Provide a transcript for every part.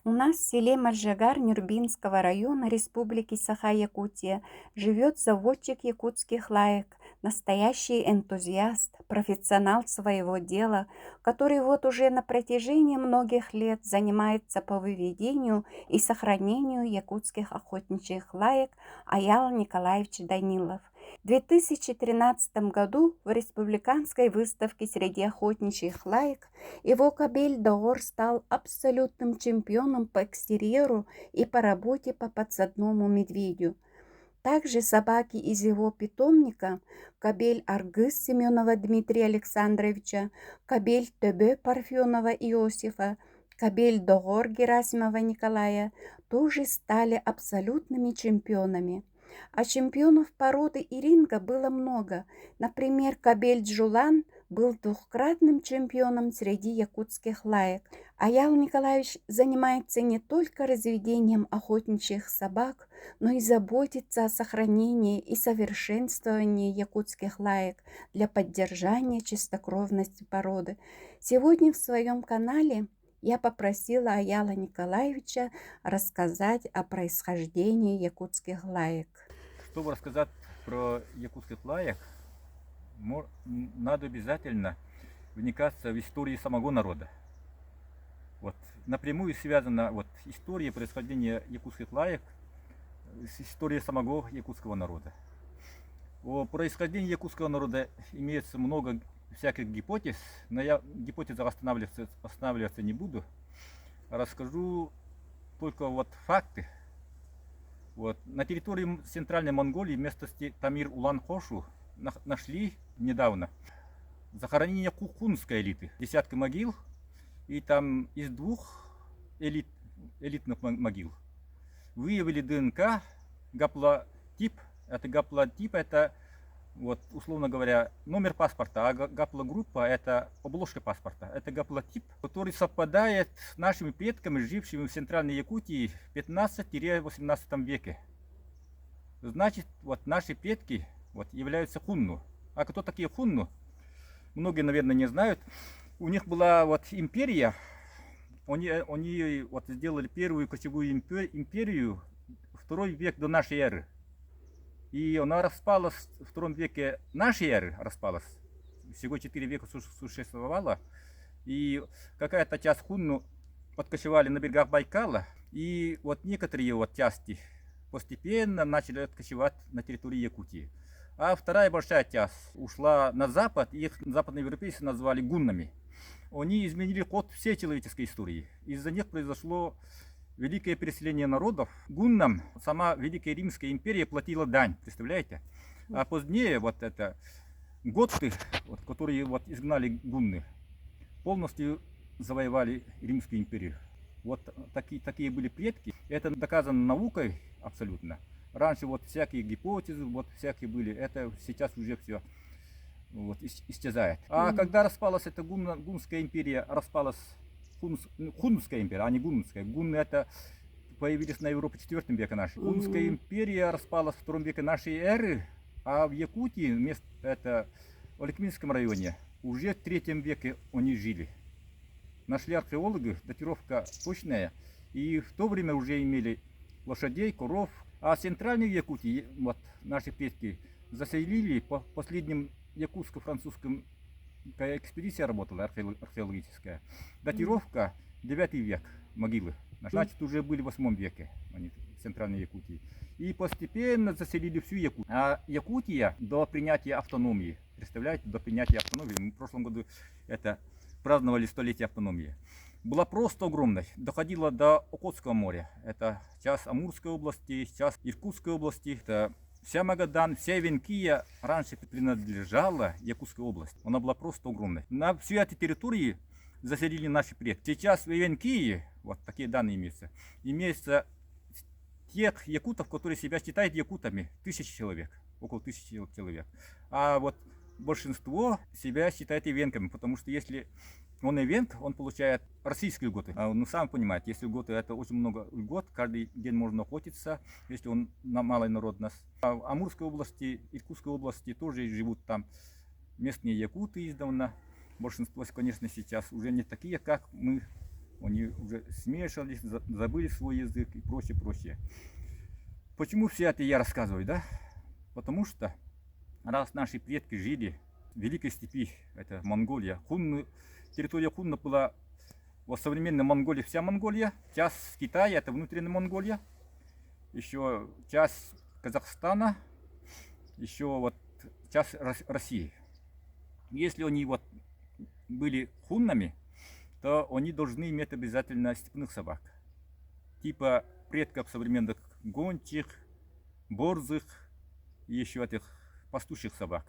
У нас в селе Маржагар Нюрбинского района Республики Саха-Якутия живет заводчик якутских лаек, настоящий энтузиаст, профессионал своего дела, который вот уже на протяжении многих лет занимается по выведению и сохранению якутских охотничьих лаек Аял Николаевич Данилов. В 2013 году в республиканской выставке среди охотничьих лаек его кобель Доор стал абсолютным чемпионом по экстерьеру и по работе по подсадному медведю. Также собаки из его питомника, кобель Аргыс Семенова Дмитрия Александровича, кобель Төбе Парфенова Иосифа, кобель Доор Герасимова Николая, тоже стали абсолютными чемпионами. А чемпионов породы и ринга было много. Например, кобель Джулан был двукратным чемпионом среди якутских лаек. Аял Николаевич занимается не только разведением охотничьих собак, но и заботится о сохранении и совершенствовании якутских лаек для поддержания чистокровности породы. Сегодня в своем канале я попросила Аяла Николаевича рассказать о происхождении якутских лаек. Чтобы рассказать про якутских лаек, надо обязательно вникаться в историю самого народа. Вот, напрямую связана история происхождения якутских лаек с историей самого якутского народа. О происхождении якутского народа имеется много всяких гипотез, но я гипотезах останавливаться не буду. Расскажу только факты. На территории Центральной Монголии в местности Тамир-Улан-Хошу нашли недавно захоронение кукунской элиты. Десятка могил, и там из двух элитных могил выявили ДНК, гаплотип. Гаплотип это, условно говоря, номер паспорта, а гаплогруппа это обложка паспорта. Это гаплотип, который совпадает с нашими предками, жившими в Центральной Якутии в 15-18 веке. Значит, наши предки являются хунну. А кто такие хунну? Многие, наверное, не знают. У них была империя. Они сделали первую кочевую империю, 2 век до нашей эры. И она распалась в 2 веке нашей эры, распалась. Всего 4 века существовала. И какая-то часть хунну откочевали на берегах Байкала. И некоторые части постепенно начали откочевать на территории Якутии. А вторая большая часть ушла на запад, и их западные европейцы назвали гуннами. Они изменили ход всей человеческой истории. Из-за них произошло великое переселение народов. Гуннам сама Великая Римская империя платила дань, представляете? А позднее готты, которые изгнали гунны, полностью завоевали Римскую империю. Такие были предки. Это доказано наукой абсолютно. Раньше всякие гипотезы, всякие были. Это сейчас уже все исчезает. А когда распалась эта гунская империя, распалась хунская империя, а не гунская. Гунны это появились на Европе в 4 веке нашей. Гунская империя распалась в 2 веке нашей эры, а в Якутии, в Аликминском районе, уже в 3 веке они жили. Нашли археологи, датировка точная, и в то время уже имели лошадей, коров. А в Центральной Якутии наши предки заселили по последним якутско-французским экспедиция работала, археологическая. Датировка 9 век могилы. Значит, уже были в 8 веке они в Центральной Якутии. И постепенно заселили всю Якутию. А Якутия до принятия автономии, представляете, до принятия автономии, мы в прошлом году праздновали 100-летие автономии, была просто огромной. Доходила до Охотского моря. Это часть Амурской области, часть Иркутской области. Это вся Магадан, вся Эвенкия раньше принадлежала Якутской области. Она была просто огромной. На всей этой территории заселили наши предки. Сейчас в Эвенкии, такие данные имеются тех якутов, которые себя считают якутами, 1000 человек, около 1000 человек. А большинство себя считает ивенками, потому что если он ивент, он получает российские льготы. Сами понимаете, если льготы, это очень много льгот, каждый день можно охотиться, если он на малой народность. А в Амурской области, Иркутской области тоже живут там местные якуты издавна. Большинство, конечно, сейчас уже не такие, как мы Они уже смешивались, забыли свой язык и прочее, прочее. Почему все это я рассказываю, да? Потому что раз наши предки жили в Великой степи, это Монголия, территория Хунна была в современной Монголии, вся Монголия, часть Китая, это внутренняя Монголия, еще часть Казахстана, еще вот часть России. Если они вот были хуннами, то они должны иметь обязательно степных собак. Типа предков современных гончих, борзых и еще этих пастушьих собак.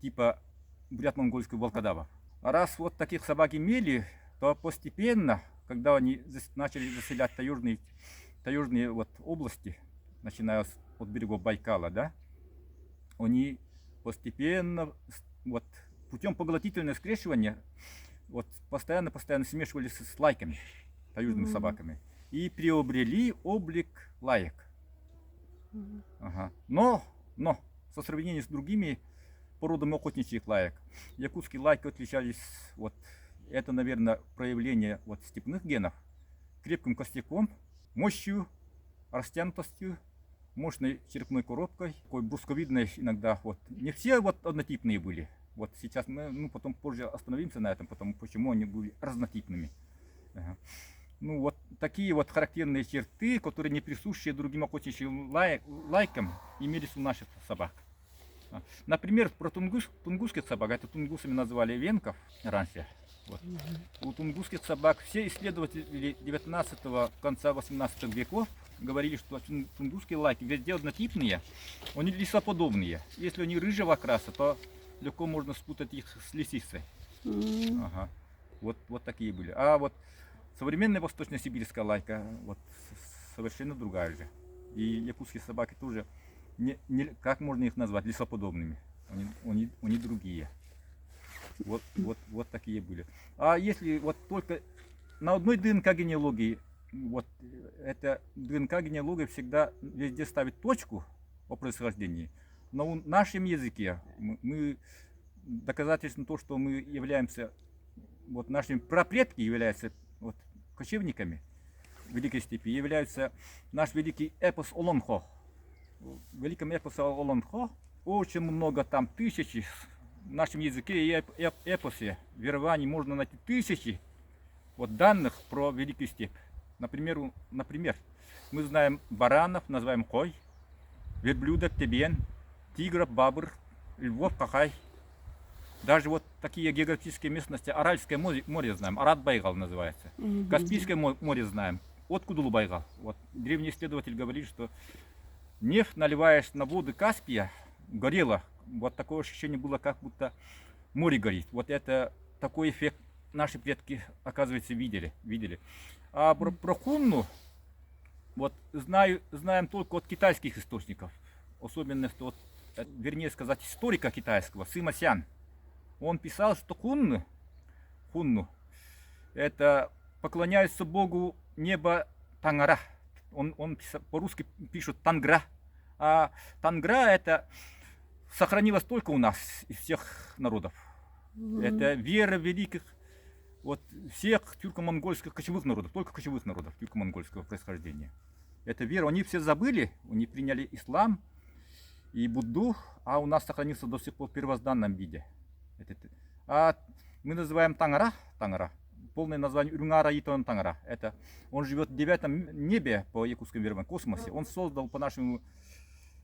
Типа бурят-монгольского волкодава. А раз вот таких собак имели, то постепенно, когда они начали заселять таежные вот области, начиная от берегов Байкала, да, они постепенно вот путем поглотительного скрещивания вот постоянно смешивались с лайками, таежными собаками, и приобрели облик лаек. Ага. Но со сравнением с другими породами охотничьих лаек, якутские лайки отличались, вот это, наверное, проявление вот степных генов, крепким костяком, мощью, растянутостью, мощной черепной коробкой, такой брусковидной иногда. Вот. Не все вот однотипные были. Вот сейчас мы потом позже остановимся на этом, потому почему они были разнотипными. Ага. Ну вот такие вот характерные черты, которые не присущи другим охотничьим лайкам, имелись у наших собак. Например, про тунгусских собак, это тунгусами называли венков раньше. Вот. У тунгусских собак все исследователи 19-го, конца 18 веков говорили, что тунгусские лайки везде однотипные, они лисоподобные. Если они рыжего окраса, то легко можно спутать их с лисицей. Ага. Вот такие были. А вот современная восточно-сибирская лайка вот совершенно другая же. И якутские собаки тоже, как можно их назвать, лисоподобными. Они другие. Вот такие были. А если вот только на одной ДНК генеалогии, вот эта ДНК генеалогия всегда везде ставит точку о происхождении. Но в нашем языке мы доказательством того, что мы являемся, вот нашими прапредки являются вот кочевниками Великой степи, являются наш великий эпос Олонхо. В великом эпосе Олонхо очень много там тысячи, в нашем языке и эпосе верований можно найти тысячи вот данных про Великую степь. Например, мы знаем баранов, называем хой, верблюдов тебен, тигров, бабр, львов, кахай. Даже вот такие географические местности, Аральское море знаем, Арат-Байгал называется. Каспийское море знаем, Откудулу-Байгал. Вот древний исследователь говорит, что нефть, наливаешь на воды Каспия, горела. Вот такое ощущение было, как будто море горит. Вот это такой эффект наши предки, оказывается, видели. А про хунну вот знаем только от китайских источников. Особенно, что, вернее сказать, историка китайского, Сыма Сян. Он писал, что хунну это поклоняются богу неба Тангара. Он по-русски пишет Тангра. А Тангра это сохранилось только у нас из всех народов. Это вера великих вот всех тюрко-монгольских кочевых народов, только кочевых народов тюрко-монгольского происхождения. Это вера, они все забыли, они приняли ислам и Будду, а у нас сохранился до сих пор в первозданном виде. А мы называем Тангара, полное название Урюнгара Итон Тангара. Это он живет в 9 небе по якутскому верованию, космосе. Он создал по нашему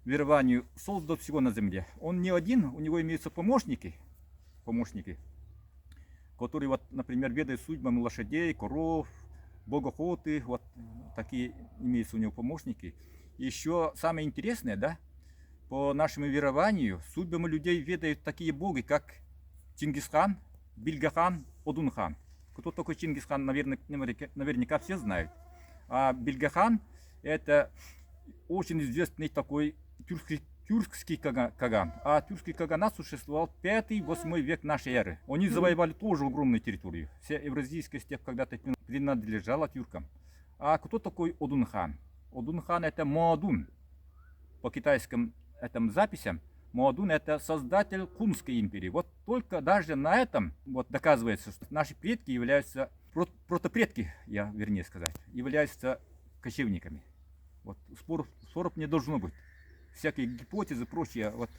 верованию, создал всего на земле. Он не один, у него имеются помощники, которые, вот, например, ведают судьбами лошадей, коров, богохоты, вот такие имеются у него помощники. Еще самое интересное, да, по нашему верованию, судьбами людей ведают такие боги, как Чингисхан, Бильгахан, Одунхан. Кто такой Чингисхан, наверняка все знают. А Бильгахан это очень известный такой тюркский каган. А тюркский каганат существовал 5-8 век нашей эры. Они завоевали тоже огромную территорию. Вся Евразийская степь когда-то принадлежала тюркам. А кто такой Одунхан? Одунхан это Моадун. По китайским этим записям Моадун это создатель Хунской империи. Вот только даже на этом вот доказывается, что наши предки являются протопредки, я вернее сказать, являются кочевниками. Вот споров не должно быть. Всякие гипотезы, прочее, вот,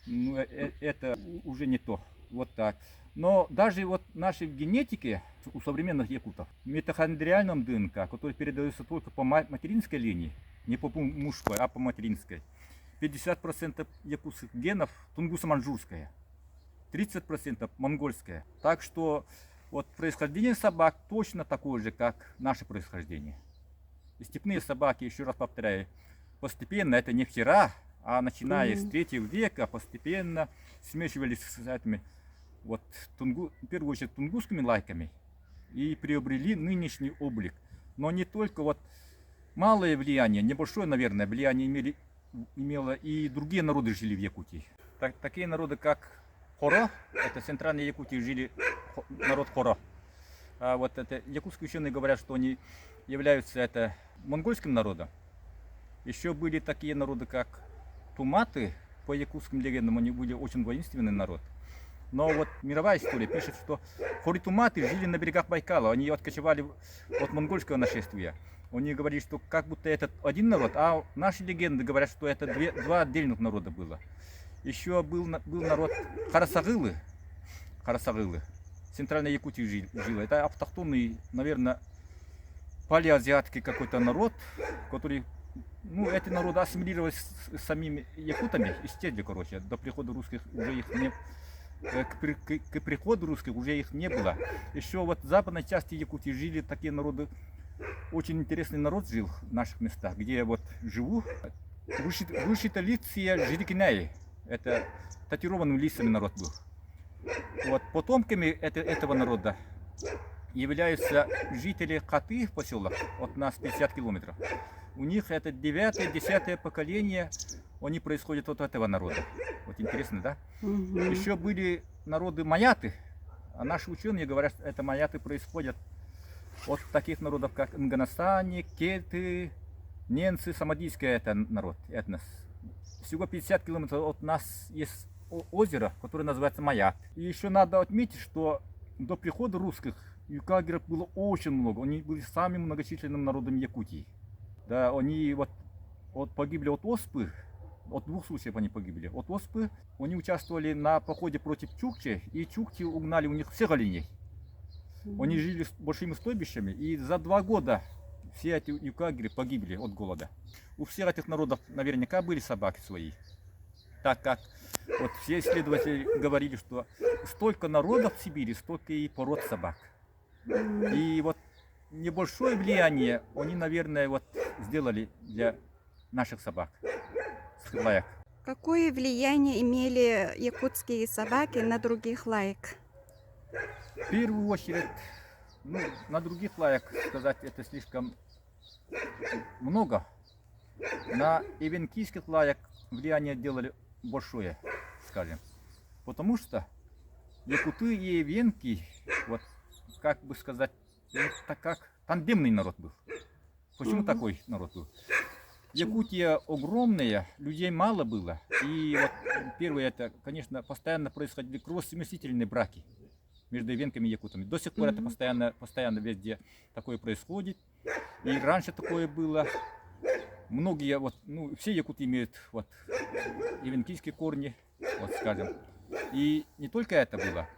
ну, это уже не то. Вот так. Но даже вот нашей генетике у современных якутов, митохондриальном ДНК, который передается только по материнской линии, не по мужской, а по материнской, 50% якутских генов тунгусо-манчжурская, 30% монгольская. Так что вот происхождение собак точно такое же, как наше происхождение. И степные собаки, еще раз повторяю, постепенно, это не вчера, а начиная с 3 века, постепенно смешивались с этими, вот, в первую очередь, тунгусскими лайками и приобрели нынешний облик. Но не только вот малое влияние, небольшое, наверное, влияние имело и другие народы жили в Якутии. Такие народы, как Хоро, это в центральной Якутии жили народ Хоро. А вот это якутские ученые говорят, что они являются это монгольским народом. Еще были такие народы, как туматы, по якутским легендам они были очень воинственный народ. Но вот мировая история пишет, что хоритуматы жили на берегах Байкала, они откочевали от монгольского нашествия. Они говорили, что как будто это один народ, а наши легенды говорят, что это два отдельных народа было. Еще был народ Харасагылы, в центральной Якутии жил. Это автохтонный, наверное, палеазиатский какой-то народ, который, ну, эти народы ассимилировались с самими якутами, исчезли, короче, до прихода русских уже их не, к приходу русских уже их не было. Еще вот в западной части Якутии жили такие народы, очень интересный народ жил в наших местах, где я вот живу. Рушиталиция Жирикинаи, это татуированным лисами народ был. Вот потомками этого народа являются жители Хаты в поселок от нас 50 километров. У них это 9-10 поколение, они происходят от этого народа. Вот интересно, да? Еще были народы маяты, а наши ученые говорят, что это маяты происходят от таких народов, как Нганасани, Кельты, ненцы, самодийский это народ, этнос. Всего 50 километров от нас есть озеро, которое называется Маят. И еще надо отметить, что до прихода русских юкагеров было очень много. Они были самым многочисленным народом Якутии. Да, они вот погибли от оспы, от 2 случаев они погибли. От оспы они участвовали на походе против чукчи, и чукчи угнали у них всех оленей. Они жили с большими стойбищами, и за 2 года все эти юкагеры погибли от голода. У всех этих народов наверняка были собаки свои. Так как вот все исследователи говорили, что столько народов в Сибири, столько и пород собак. И вот небольшое влияние они, наверное, вот сделали для наших собак. Лаек. Какое влияние имели якутские собаки на других лаек? В первую очередь, ну, на других лаек сказать это слишком много. На эвенкийских лаек влияние делали большое, скажем. Потому что якуты и эвенки, вот как бы сказать, так как тандемный народ был. Почему такой народ был? Якутия огромная, людей мало было. И вот первое, это, конечно, постоянно происходили кровосмесительные браки между эвенками и якутами. До сих пор это постоянно везде такое происходит. И раньше такое было. Многие, вот, ну, все якуты имеют вот эвенкийские корни, вот скажем. И не только это было.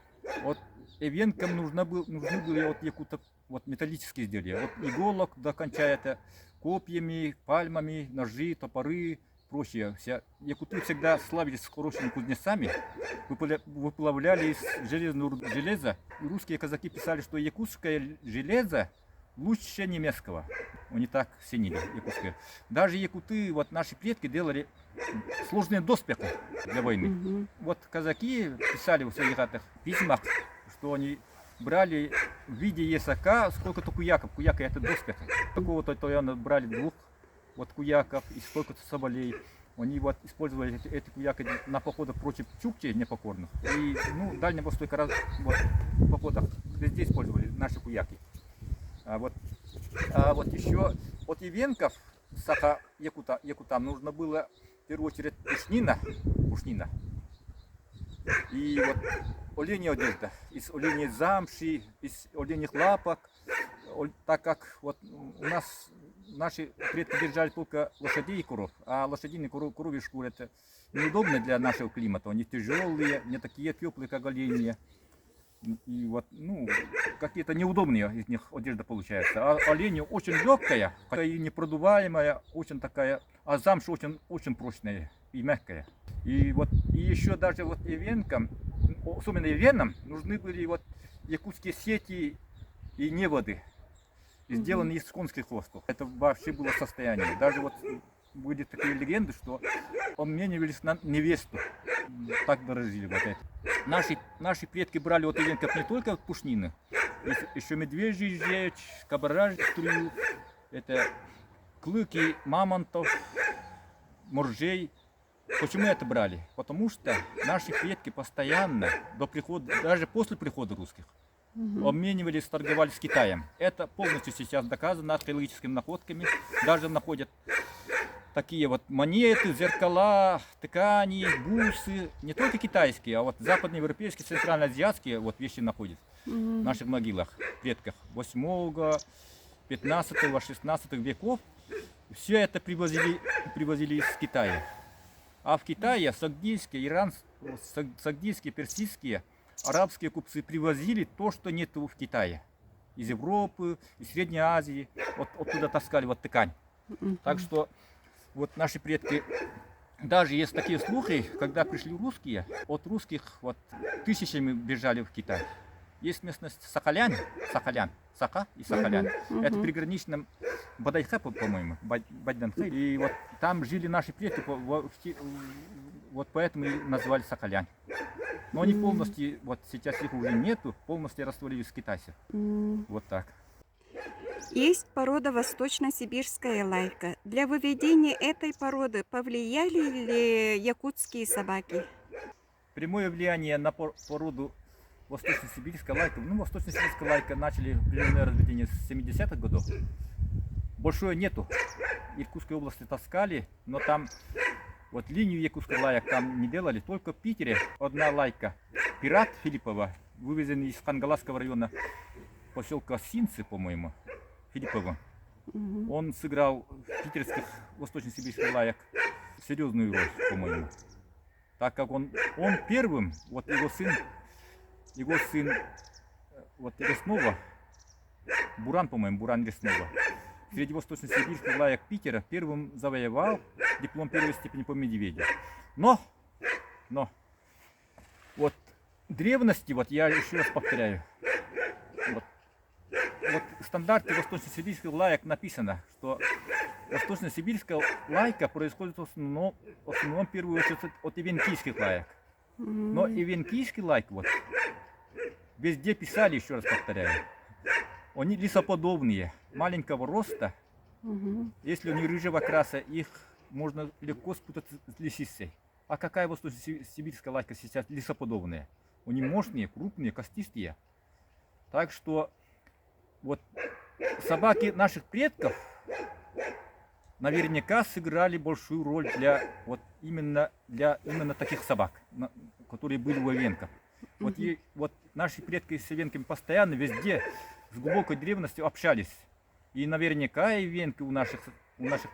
Вот эвенкам нужны были от якутов вот металлические изделия. От иголок до кончая это копьями, пальмами, ножи, топоры, прочее. Якуты всегда славились хорошими кузнецами, выплавляли из железа. И русские казаки писали, что якутское железо лучше немецкого. Они так ценили якутское. Даже якуты, вот наши предки делали сложные доспехи для войны. Вот казаки писали в своих письмах, что они брали в виде ясака сколько-то куяков. Куяка это доспехи. Такого-то брали 2 вот куяков и сколько-то соболей. Они вот использовали эти куяки на походах против чукчей непокорных. И ну, Дальний Восток раз вот, в походах везде использовали наши куяки. А вот еще от эвенков саха якутам нужно было в первую очередь пушнина. И вот оленья одежда из оленей замши, из оленьих лапок. так как вот у нас наши предки держали только лошадей и коров, а лошадиные коровьи шкуры это неудобно для нашего климата. Они тяжелые, не такие теплые, как оленьи. И вот, ну, какие-то неудобные из них одежда получается. А оленья очень легкая, и непродуваемая, очень такая, а замша очень прочная и мягкая. И вот, и еще даже вот ивенкам, особенно ивенам, нужны были вот якутские сети и неводы, сделанные из конских хвостов. Это вообще было состояние. Даже вот были такие легенды, что обменивались на невесту. Так дорожили вот это. Наши предки брали от ивенков не только пушнины, еще медвежий жечь, кабара струю, это клыки мамонтов, моржей. Почему это брали? Потому что наши предки постоянно до прихода, даже после прихода русских, обменивались, торговали с Китаем. Это полностью сейчас доказано археологическими находками. Даже находят такие вот монеты, зеркала, ткани, бусы. Не только китайские, а вот западноевропейские, центральноазиатские вот вещи находят в наших могилах, предках 8, 15, 16 веков. Все это привозили из Китая. А в Китае сагдийские, сагдийские, персидские, арабские купцы привозили то, что нет в Китае. Из Европы, из Средней Азии. Вот оттуда таскали вот ткань. Так что вот наши предки, даже есть такие слухи, когда пришли русские, от русских вот тысячами бежали в Китай. Есть местность Сахалян, Саха и Сахалян. Это приграничном Бадайхэ, по-моему, Бадданхэ. И вот там жили наши предки, вот поэтому и назвали Сахалян. Но они полностью, вот сейчас их уже нету, полностью растворились в Китае. Вот так. Есть порода восточно-сибирская лайка. Для выведения этой породы повлияли ли якутские собаки? Прямое влияние на породу восточно-сибирская лайка. Ну, восточно-сибирская лайка начали племенное разведение с 70-х годов. Большое нету. Иркутской области таскали, но там вот линию якутских лаек там не делали. Только в Питере одна лайка. Пират Филиппова, вывезенный из Хангаласского района поселка Синцы, по-моему, Филиппова. Он сыграл в питерских восточно-сибирских лаек серьезную роль, по-моему. Так как он первым, вот его сын вот Реснова, Буран, по-моему, Буран Реснова, среди восточно-сибирских лаек Питера первым завоевал диплом первой степени по медведю. Но, вот древности, вот я еще раз повторяю, вот в стандарте восточно-сибирских лаек написано, что восточно-сибирская лайка происходит в основном в первую очередь от ивенкийских лаек. Но ивенкийский лайк вот везде писали, еще раз повторяю, они лисоподобные, маленького роста. Если они рыжего краса, их можно легко спутать с лисицей. А какая восточно-сибирская лайка сейчас лисоподобная? Они мощные, крупные, костистые. Так что вот собаки наших предков наверняка сыграли большую роль для вот именно таких собак, которые были у ивенков. Вот наши предки с ивенками постоянно везде с глубокой древностью общались. И наверняка ивенки у наших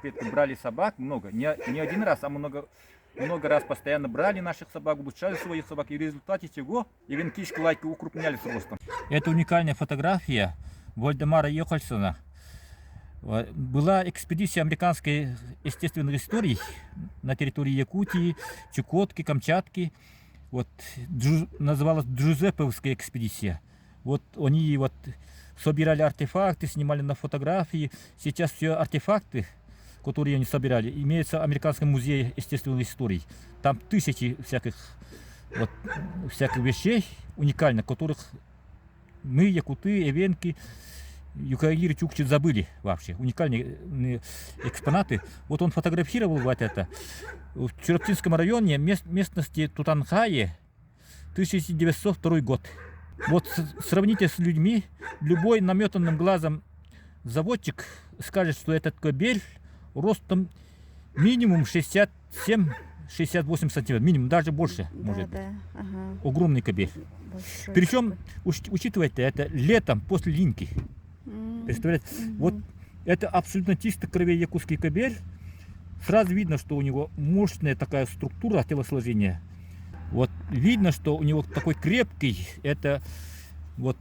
предков брали собак много, не один раз, а много раз постоянно брали наших собак, улучшали своих собак, и в результате чего ивенкийские лайки укрупнялись ростом. Это уникальная фотография Вальдемара Йохальсона. Была экспедиция американской естественной истории на территории Якутии, Чукотки, Камчатки. Вот, называлась Джузепповская экспедиция. Вот они вот собирали артефакты, снимали на фотографии. Сейчас все артефакты, которые они собирали, имеются в Американском музее естественной истории. Там тысячи всяких вещей уникальных, которых мы, якуты, эвенки, юкагиры, чукчи забыли вообще. Уникальные экспонаты. Вот он фотографировал вот это. В Черептинском районе, местности Тутанхае, 1902 год. Вот сравните с людьми, любой наметанным глазом заводчик скажет, что этот кобель ростом минимум 67-68 сантиметров, минимум, даже больше, может быть. Ага. Огромный кобель. Большой. Причем, учитывайте, это летом после линьки. Представляете? Вот это абсолютно чисто крови якутский кобель. Сразу видно, что у него мощная такая структура телосложения. Вот видно, что у него такой крепкий. Это вот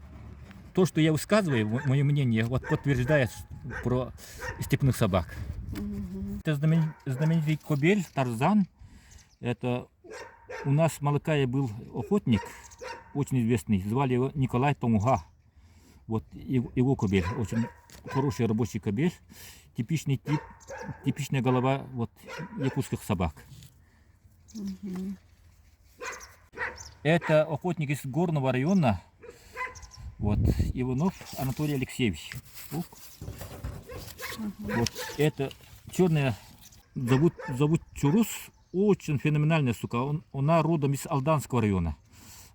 то, что я высказываю, мое мнение, вот подтверждает про степных собак. Это знаменитый кобель Тарзан. Это у нас в Малакае был охотник, очень известный, звали его Николай Томуга. Вот его кобель, очень хороший рабочий кобель, типичный тип, типичная голова вот якутских собак. Это охотник из горного района, вот Иванов Анатолий Алексеевич. Вот это черная, зовут Чурус, очень феноменальная сука, она родом из Алданского района.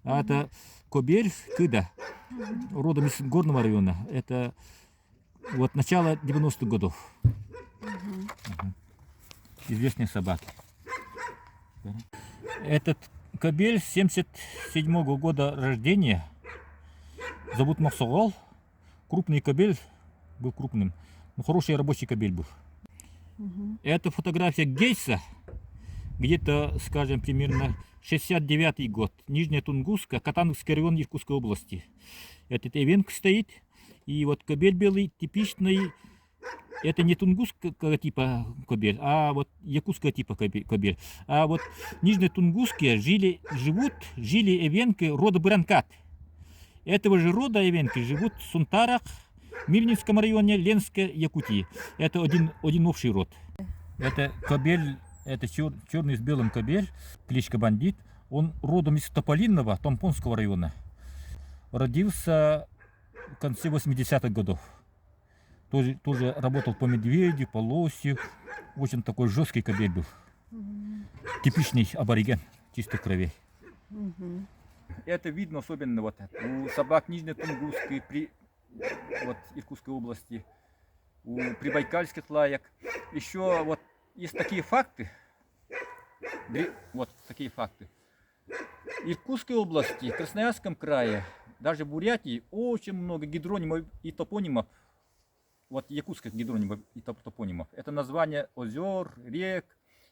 А это кобель Кыда, родом из горного района. Это вот начало 90-х годов. Известные собаки. Этот кобель 77-го года рождения. Зовут Максогол. Крупный кобель, был крупным. Но хороший рабочий кобель был. Это фотография Гейса. Где-то, скажем, примерно 69-й год. Нижняя Тунгуска, Катановский район Иркутской области. Этот эвенк стоит. И вот кобель белый, типичный. Это не тунгусского типа кобель, а вот якутского типа кобель. А вот нижние тунгусские жили эвенки рода Буранкат. Этого же рода эвенки живут в Сунтарах, Мирнинском районе, Ленской, Якутии. Это один общий род. Это кобель, это черный с белым кобель, кличка Бандит. Он родом из Тополинного, Томпонского района. Родился в конце 80-х годов. Тоже работал по медведю, по лоси. Очень такой жесткий кобель был. Типичный абориген чистой крови. Это видно особенно вот у собак Нижней Тунгусской, вот Иркутской области, у прибайкальских лаек. Еще вот есть такие факты. Вот такие факты. В Иркутской области, в Красноярском крае, даже в Бурятии очень много гидронимов и топонимов. Вот якутских гидронимов и топонимов. Это название озер, рек,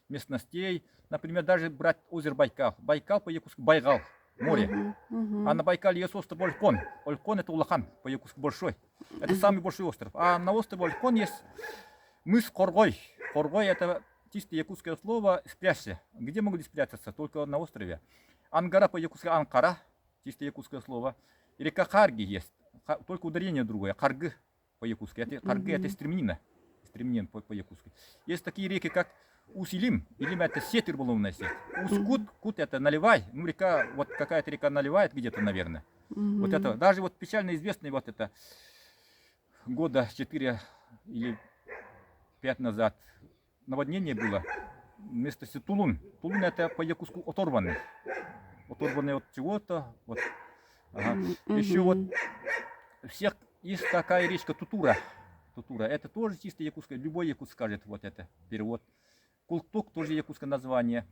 местностей. Например, даже брать озеро Байкал. Байкал по-якутски Байгал, море. А на Байкале есть остров Олькон. Олькон это Улахан, по-якутски большой. Это самый большой остров. А на острове Олькон есть мыс Коргой. Коргой это чисто якутское слово спрячься. Где могут спрятаться? Только на острове. Ангара по-якутски Анкара, чисто якутское слово. И река Харги есть. Только ударение другое. Харгы. По-якутски. Харгы это стремнина по-якутски. Есть такие реки, как Ус-Илим. Илим это сеть рыболовная сеть. Ус-Кут, Кут это наливай. Ну река, вот какая-то река наливает где-то, наверное. Вот это, даже вот печально известный вот это года 4 или 5 назад наводнение было. Вместо Тулун. Тулун это по-якутски оторванный. Оторванный от чего-то. Вот. Ага. Еще вот всех есть такая речка Тутура. Тутура. Это тоже чисто якутское. Любой якут скажет вот это перевод. Култук тоже якутское название.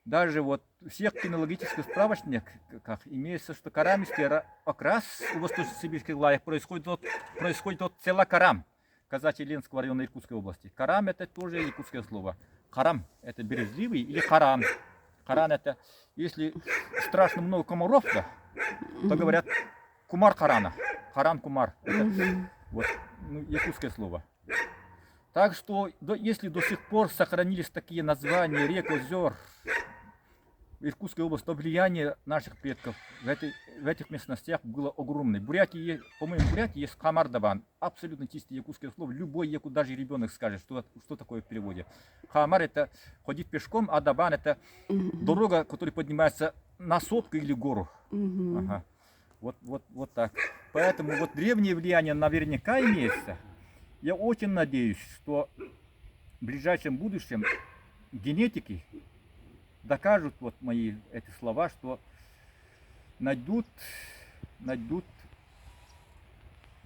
Даже вот в всех кинологических справочниках имеется, что карамистый окрас у восточно-сибирских лаек происходит от села Карам, Казачьи-Ленского района Иркутской области. Карам это тоже якутское слово. Карам это березливый или каран. Каран это, если страшно много комаров, то говорят кумар карана. Харан Кумар. Это вот, якутское слово. Так что, если до сих пор сохранились такие названия рек, озер в Иркутской области, то влияние наших предков в этих местностях было огромное. По-моему, в Бурятии есть Хамар-Дабан. Абсолютно чистое якутское слово. Любой якут, даже ребенок скажет, что такое в переводе. Хамар это ходить пешком, а Дабан это дорога, которая поднимается на сопку или гору. Ага. Вот так. Поэтому вот древнее влияние наверняка имеется. Я очень надеюсь, что в ближайшем будущем генетики докажут вот мои эти слова, что найдут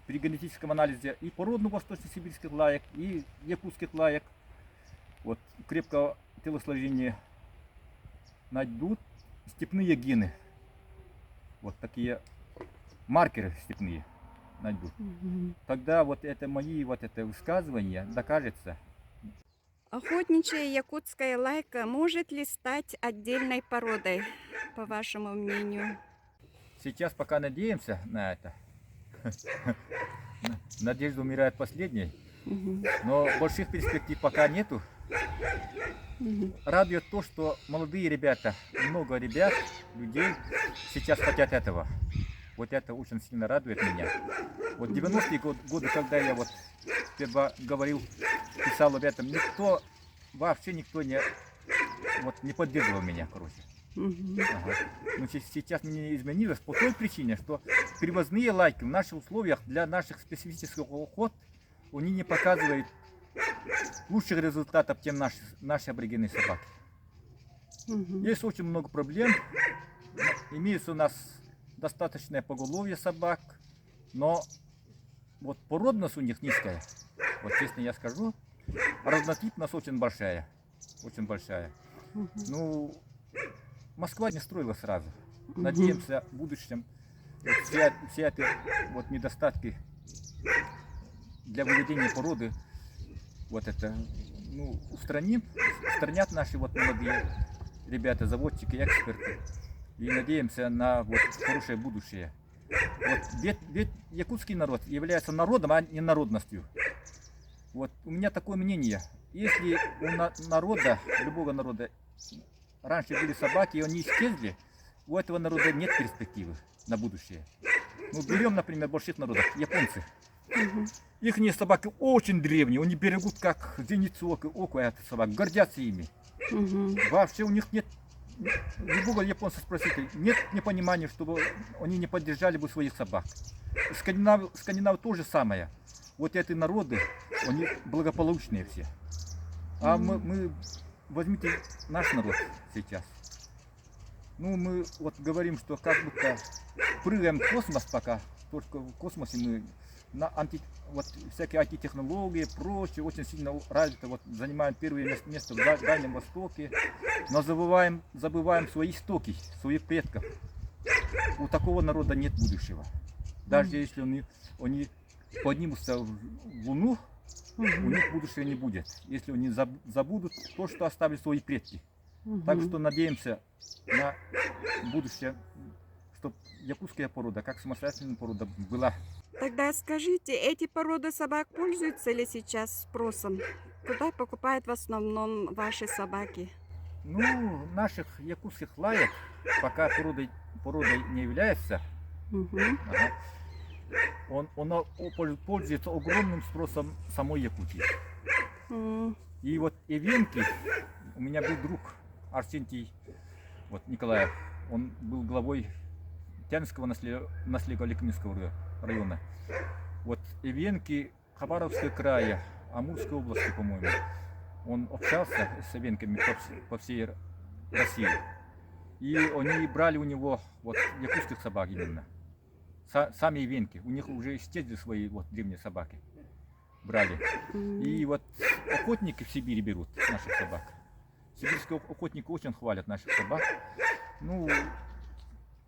при генетическом анализе и породу восточно-сибирских лаек, и якутских лаек, вот крепкого телосложения, найдут степные гены. Вот такие маркеры степные. найду. Мгм. Тогда вот это мои вот это высказывания докажется. Охотничья якутская лайка может ли стать отдельной породой, по вашему мнению? Сейчас пока надеемся на это. Надежда умирает последней. Мгм. Но больших перспектив пока нету. Мгм. Радует то, что молодые ребята, много ребят, людей сейчас хотят этого. Вот это очень сильно радует меня. Вот 90-е годы, когда я вот сперва говорил, писал об этом, вообще никто не поддерживал меня, короче. Мгм. Ага. Но сейчас мне изменилось по той причине, что привозные лайки в наших условиях для наших специфических охот, они не показывают лучших результатов, чем наши аборигенные собаки. Мгм. Есть очень много проблем. Имеется у нас достаточное поголовье собак, но вот породность у них низкая. Вот честно я скажу, разнотипность очень большая. Очень большая. Мгм. Ну, Москва не строила сразу. Мгм. Надеемся в будущем вот все эти вот недостатки для выведения породы вот это устранят наши вот молодые ребята, заводчики, эксперты. И надеемся на вот хорошее будущее. Вот ведь якутский народ является народом, а не народностью. Вот у меня такое мнение. Если у народа, любого народа, раньше были собаки, и они исчезли, у этого народа нет перспективы на будущее. Ну, берем, например, больших народов, японцы. Мгм. Их собаки очень древние, они берегут как зеницу ока этих собак, гордятся ими. Мгм. Вообще у них нет, любого японца спросите, нет непонимания, чтобы они не поддержали бы своих собак. Скандинавы то же самое. Вот эти народы, они благополучные все. А мы возьмите наш народ сейчас. Ну, мы вот говорим, что как будто прыгаем в космос пока, только в космосе мы вот всякие IT-технологии, прочее, очень сильно развито, вот занимаем первое место в Дальнем Востоке, но забываем свои истоки, своих предков. У такого народа нет будущего. Даже если они поднимутся в Луну, у них будущего не будет, если они забудут то, что оставили свои предки. Так что надеемся на будущее, чтобы якутская порода, как самостоятельная порода, была. Тогда скажите, эти породы собак пользуются ли сейчас спросом? Куда покупают в основном ваши собаки? Ну, наших якутских лаек пока породой не является. Мгм. Ага. Он пользуется огромным спросом самой Якутии. М. И вот эвенки, у меня был друг Арсентий Николаев, он был главой Тянского наследия Ликминского района. Вот эвенки Хабаровского края, Амурской области, по-моему, он общался с эвенками по всей России. И они брали у него вот якутских собак именно. Сами эвенки, у них уже исчезли свои вот древние собаки. Брали. И вот охотники в Сибири берут наших собак. Сибирские охотники очень хвалят наших собак. Ну,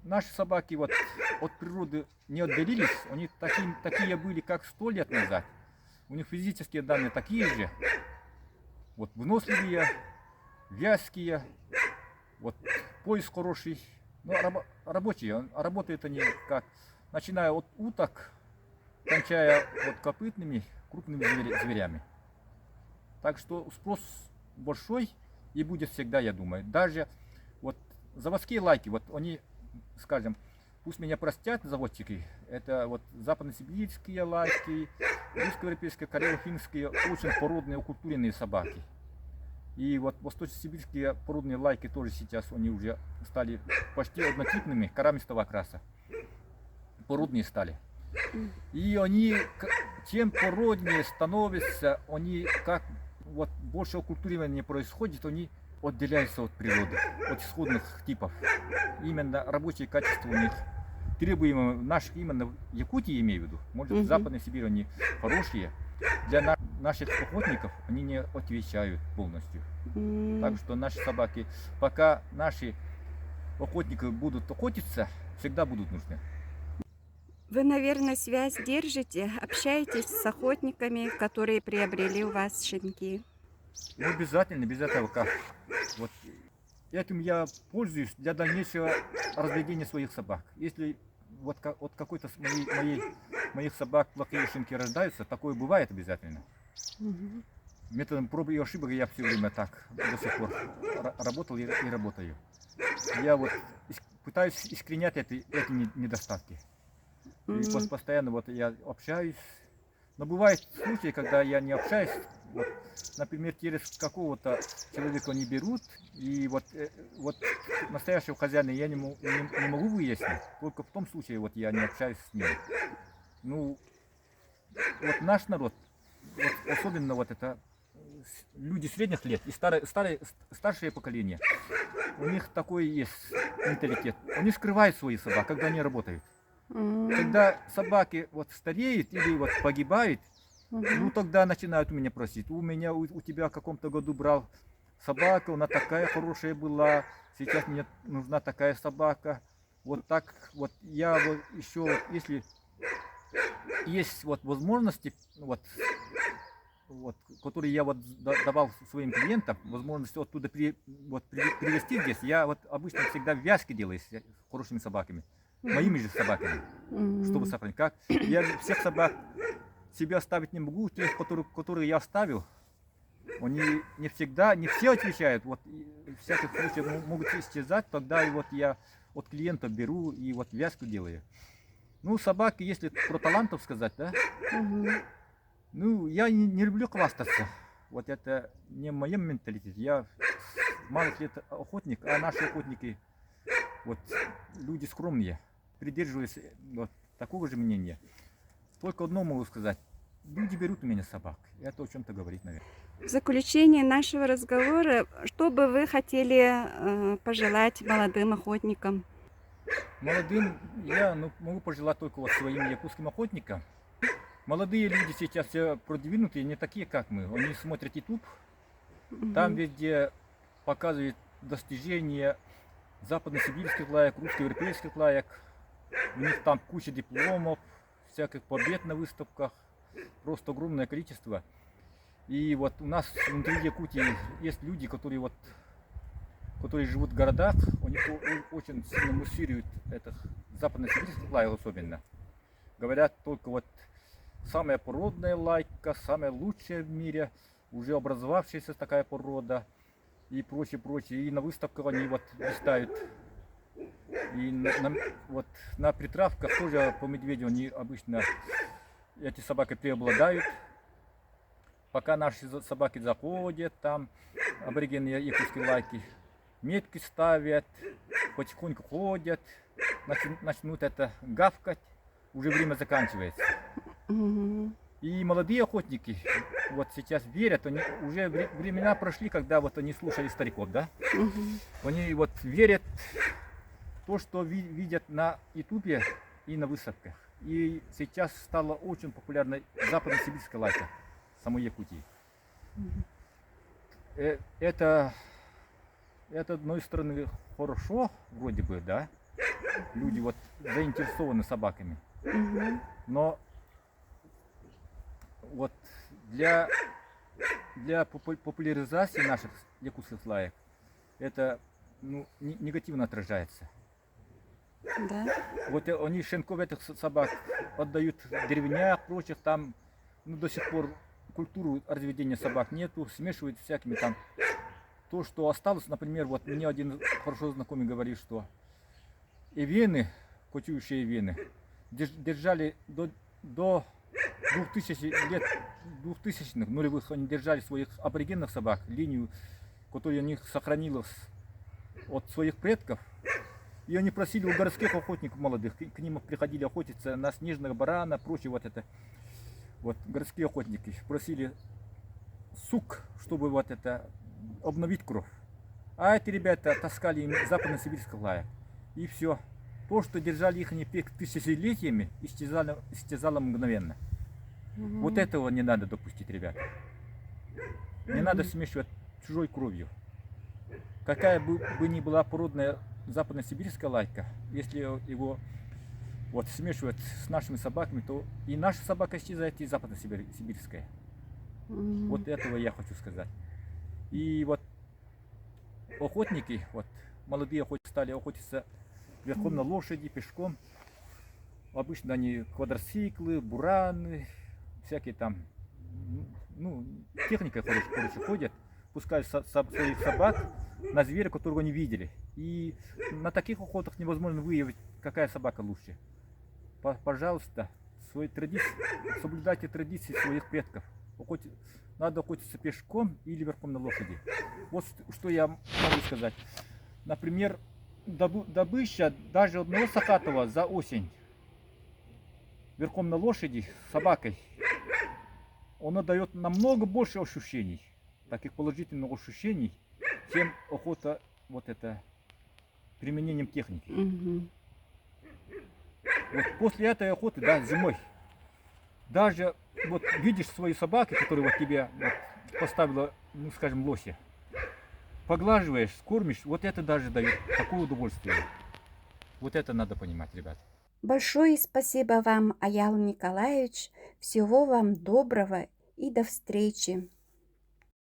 наши собаки вот от природы не отделились. Они такие были, как 100 лет назад. У них физические данные такие же. Вот выносливые, вязкие, вот пояс хороший. Но рабочие, работают они как, начиная от уток, кончая вот копытными, крупными зверями. Так что спрос большой и будет всегда, я думаю. Даже вот заводские лайки, вот они, скажем, пусть меня простят заводчики, это вот западносибирские лайки, русско-европейские, карело-финские, очень породные, укультуренные собаки. И вот восточно-сибирские породные лайки тоже сейчас, они уже стали почти однотипными, карамистого окраса. Породные стали. И они, чем породнее становятся, они как вот больше оккультуривания происходит, они отделяются от природы, от исходных типов. Именно рабочие качества у них требуемые наших, именно в Якутии, имею в виду, может в Западной Сибири они хорошие, для наших охотников они не отвечают полностью. Так что наши собаки, пока наши охотники будут охотиться, всегда будут нужны. Вы, наверное, связь держите, общаетесь с охотниками, которые приобрели у вас щенки. Ну, обязательно, без этого как. Вот этим я пользуюсь для дальнейшего разведения своих собак. Если вот какой-то моих собак плохие щенки рождаются, такое бывает обязательно. Мгм. Методом проб и ошибок я все время так до сих пор работал и работаю. Я вот пытаюсь искоренять эти недостатки. И М. постоянно вот я общаюсь. Но бывают случаи, когда я не общаюсь. Вот, например, через какого-то человека не берут. И вот настоящего хозяина я не могу выяснить. Только в том случае вот я не общаюсь с ним. Ну, вот наш народ, вот особенно вот это люди средних лет и старшее поколение, у них такой есть менталитет. Они скрывают свои собак, когда они работают. М. Когда собаки вот стареют или вот погибают, ну Мгм. тогда начинают у меня просить. У тебя в каком-то году брал собаку, она такая хорошая была, сейчас мне нужна такая собака. Вот так вот я вот еще вот, если есть вот возможности, вот, которые я вот давал своим клиентам, возможность оттуда привезти здесь, я вот обычно всегда вязки делаю с хорошими собаками, моими же собаками, чтобы М. сохранить. Как я всех собак себе оставить не могу, тех, которые я оставил, они не всегда, не все отвечают, вот в всяких случаях могут исчезать, тогда и вот я от клиента беру и вот вязку делаю. Ну, собаки, если про талантов сказать, да, Мгм. ну, я не люблю хвастаться. Вот это не в моем менталитете. Я с малых лет охотник, а наши охотники, вот, люди скромные. Придерживаюсь вот такого же мнения. Только одно могу сказать. Люди берут у меня собак. Это о чем-то говорит, наверное. В заключение нашего разговора, что бы вы хотели пожелать молодым охотникам? Молодым я могу пожелать только вот своим якутским охотникам. Молодые люди сейчас все продвинутые, не такие, как мы. Они смотрят YouTube, там Мгм. везде показывают достижения западносибирских лаек, русско-европейских лаек. У них там куча дипломов, всяких побед на выставках, просто огромное количество. И вот у нас внутри Якутии есть люди, которые живут в городах, они очень сильно муссируют этих западносибирских лаек особенно. Говорят только вот самая породная лайка, самая лучшая в мире, уже образовавшаяся такая порода и прочее, прочее. И на выставках они вот листают. И вот на притравках тоже по медведю они обычно, эти собаки преобладают. Пока наши собаки заходят, там аборигены якутские лайки, метки ставят, потихоньку ходят, начнут это гавкать, уже время заканчивается. Мгм. И молодые охотники вот сейчас верят, они уже времена прошли, когда вот они слушали стариков, да? Мгм. Они вот верят в то, что видят на ютубе и на выставках. И сейчас стала очень популярна западно-сибирская лайка самой Якутии. Мгм. Это, это, с одной стороны, хорошо, вроде бы, да? Люди вот заинтересованы собаками. Мгм. Но вот для популяризации наших якутских лаек это негативно отражается. Да. Вот они щенков этих собак отдают в деревнях, прочих, там до сих пор культуру разведения собак нету, смешивают всякими там. То, что осталось, например, вот мне один хорошо знакомый говорит, что эвены, кочующие эвены, держали до 2000 лет, 2000-х, нулевых, они держали своих аборигенных собак, линию, которая у них сохранилась от своих предков. И они просили у городских охотников молодых, к ним приходили охотиться на снежных барана, прочее вот это. Вот городские охотники просили сук, чтобы вот это обновить кровь. А эти ребята таскали им западно-сибирских лаек. И все. То, что держали их тысячелетиями, исчезало мгновенно. Вот Мгм. этого не надо допустить, ребята. Не надо смешивать чужой кровью. Какая бы ни была породная западно-сибирская лайка, если его вот смешивать с нашими собаками, то и наша собака исчезает, и западно-сибирская. Вот этого я хочу сказать. И вот охотники, вот молодые охотники стали охотиться верхом на лошади, пешком. Обычно они квадроциклы, бураны, всякие там, ну, техника хорошо ходят, пускают своих собак на зверя, которого не видели. И на таких охотах невозможно выявить, какая собака лучше. Пожалуйста, свои традиции, соблюдайте традиции своих предков. Надо охотиться пешком или верхом на лошади. Вот что я могу сказать. Например, добыча даже одного сакатова за осень верхом на лошади с собакой, она дает намного больше ощущений, таких положительных ощущений, чем охота вот это применением техники. Вот после этой охоты, да, зимой, даже вот видишь свои собаки, которые вот тебе вот поставила, ну скажем, лося, поглаживаешь, кормишь, вот это даже дает такое удовольствие. Вот это надо понимать, ребят. Большое спасибо вам, Аял Николаевич. Всего вам доброго и до встречи.